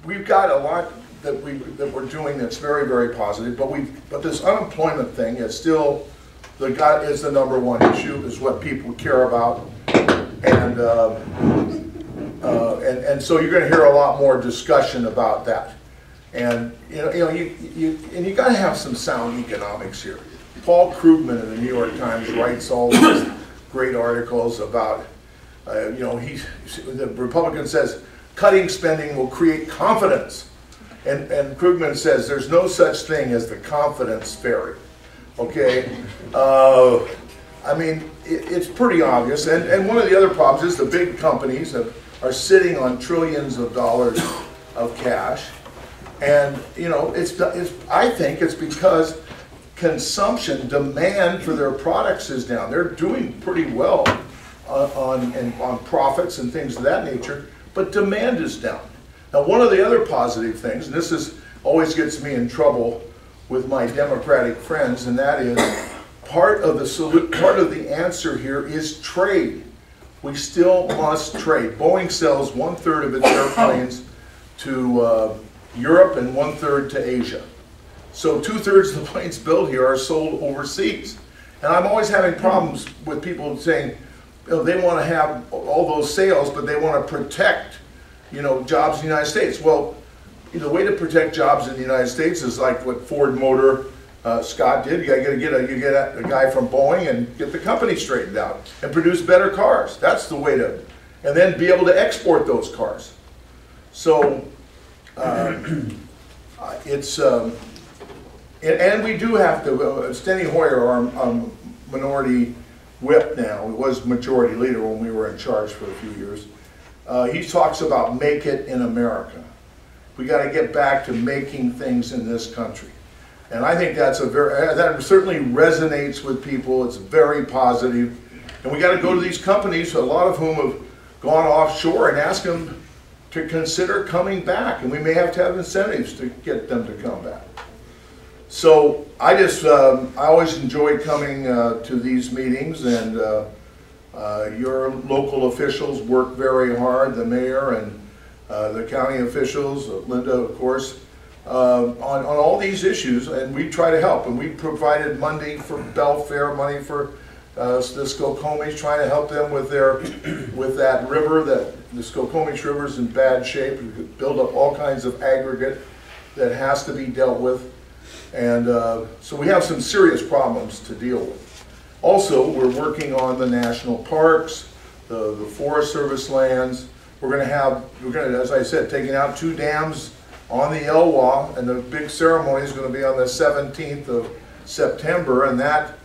we've got a lot that we're doing that's very, very positive, but this unemployment thing is still is the number one issue, is what people care about, and so you're going to hear a lot more discussion about that. And you got to have some sound economics here. Paul Krugman in the New York Times writes all these great articles about, the Republican says cutting spending will create confidence, and Krugman says there's no such thing as the confidence fairy. Okay, I mean it's pretty obvious, and one of the other problems is the big companies are sitting on trillions of dollars of cash. And I think it's because consumption, demand for their products is down. They're doing pretty well on profits and things of that nature, but demand is down. Now, one of the other positive things, and this always gets me in trouble with my Democratic friends, and that is part of the answer here is trade. We still must trade. Boeing sells 1/3 of its airplanes to Europe and 1/3 to Asia. So 2/3 of the planes built here are sold overseas. And I'm always having problems with people saying, they want to have all those sales, but they want to protect, jobs in the United States. Well, the way to protect jobs in the United States is like what Ford Motor Scott did. You get a guy from Boeing and get the company straightened out and produce better cars. That's the way to, and then be able to export those cars. So. And we do have to, Steny Hoyer, our minority whip now, he was majority leader when we were in charge for a few years, he talks about make it in America. We got to get back to making things in this country. And I think that certainly resonates with people. It's very positive. And we got to go to these companies, a lot of whom have gone offshore, and ask them to consider coming back, and we may have to have incentives to get them to come back. So I always enjoy coming to these meetings, and your local officials work very hard, the mayor and the county officials, Linda of course, on all these issues, and we try to help. And we provided money for Belfair, money for the Skokomis, trying to help them with that river. The Skokomis River is in bad shape. We could build up all kinds of aggregate that has to be dealt with, and so we have some serious problems to deal with. Also, we're working on the national parks, the Forest Service lands. We're going to, as I said, taking out 2 dams on the Elwha, and the big ceremony is going to be on the 17th of September, and that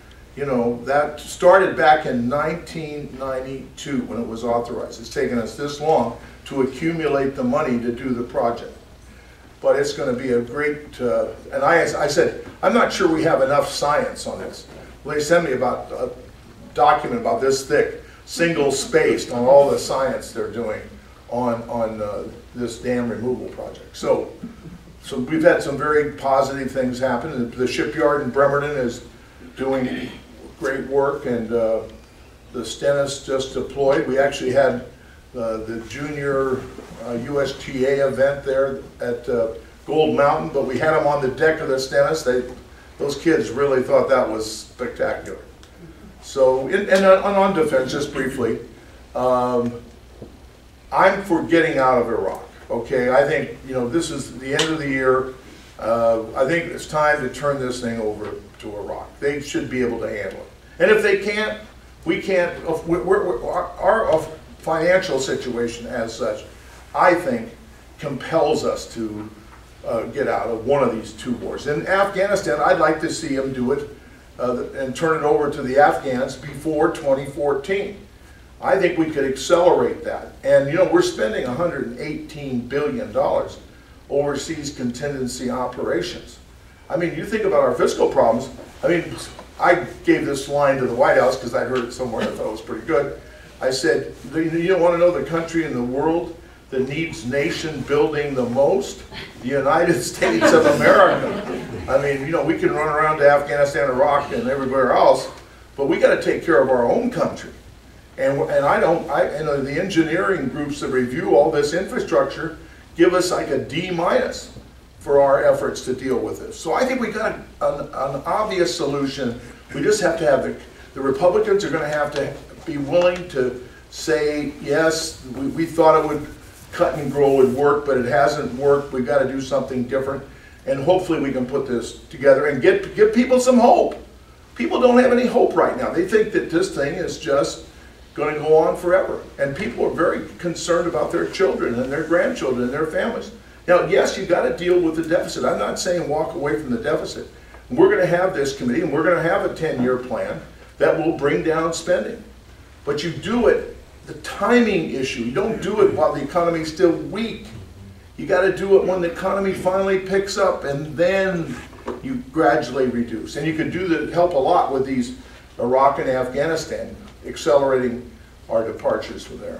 started back in 1992 when it was authorized. It's taken us this long to accumulate the money to do the project. But it's going to be a great, and I said, I'm not sure we have enough science on this. Well, they sent me about a document about this thick, single-spaced on all the science they're doing on this dam removal project. So we've had some very positive things happen. The shipyard in Bremerton is doing great work, and the Stennis just deployed. We actually had the junior USGA event there at Gold Mountain, but we had them on the deck of the Stennis. Those kids really thought that was spectacular. So, and on defense, just briefly, I'm for getting out of Iraq. Okay, I think this is the end of the year. I think it's time to turn this thing over to Iraq. They should be able to handle it. And if they can't, we can't. Our financial situation as such, I think, compels us to get out of one of these 2 wars. In Afghanistan, I'd like to see them do it and turn it over to the Afghans before 2014. I think we could accelerate that. And we're spending $118 billion overseas contingency operations. I mean, you think about our fiscal problems. I mean, I gave this line to the White House because I heard it somewhere and I thought it was pretty good. I said, you don't want to know the country in the world that needs nation building the most? The United States of America. I mean, we can run around to Afghanistan, Iraq, and everywhere else, but we got to take care of our own country. And the engineering groups that review all this infrastructure give us like a D- for our efforts to deal with this. So I think we got an obvious solution. We just have to have the Republicans are going to have to be willing to say, yes, we thought it would cut and grow would work, but it hasn't worked. We've got to do something different. And hopefully we can put this together and give people some hope. People don't have any hope right now. They think that this thing is just going to go on forever. And people are very concerned about their children and their grandchildren and their families. Now, yes, you've got to deal with the deficit. I'm not saying walk away from the deficit. We're going to have this committee, and we're going to have a 10-year plan that will bring down spending. But you do it, the timing issue, you don't do it while the economy is still weak. You got to do it when the economy finally picks up, and then you gradually reduce. And you can help a lot with these Iraq and Afghanistan, accelerating our departures from there.